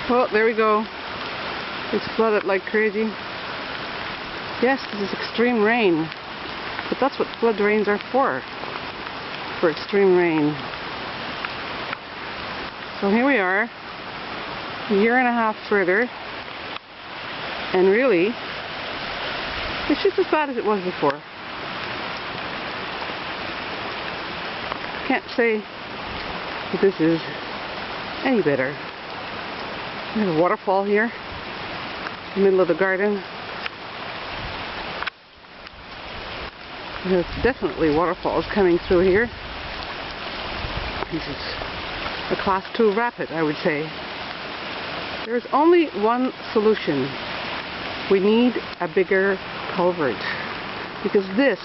Well, there we go. It's flooded like crazy. Yes, this is extreme rain, but that's what flood drains are for extreme rain. So here we are, a year and a half further, and really, it's just as bad as it was before. Can't say that this is any better. There's a waterfall here in the middle of the garden. There's definitely waterfalls coming through here. It's a class 2 rapid, I would say. There's only one solution. We need a bigger culvert, because this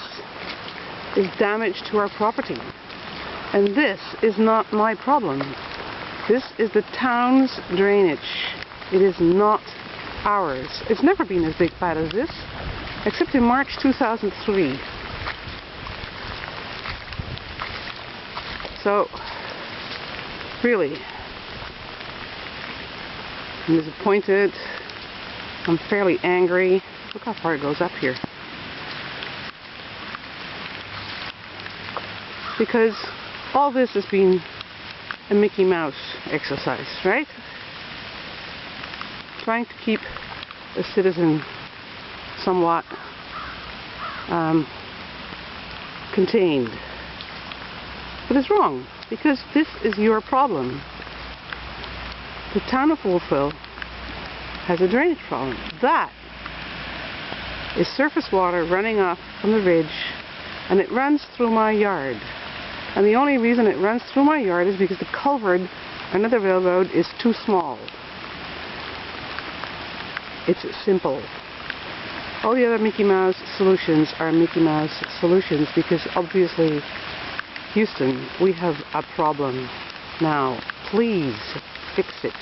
is damage to our property. And this is not my problem. This is the town's drainage. It is not ours. It's never been as bad as this, except in March 2003. So, really, I'm disappointed. I'm fairly angry. Look how far it goes up here. Because all this has been a Mickey Mouse exercise, right? Trying to keep a citizen somewhat contained. But it's wrong, because this is your problem. The town of Wolfville has a drainage problem. That is surface water running off from the ridge, and it runs through my yard. And the only reason it runs through my yard is because the culvert under the railroad is too small. It's simple. All the other Mickey Mouse solutions are Mickey Mouse solutions, because obviously, Houston, we have a problem now. Please fix it.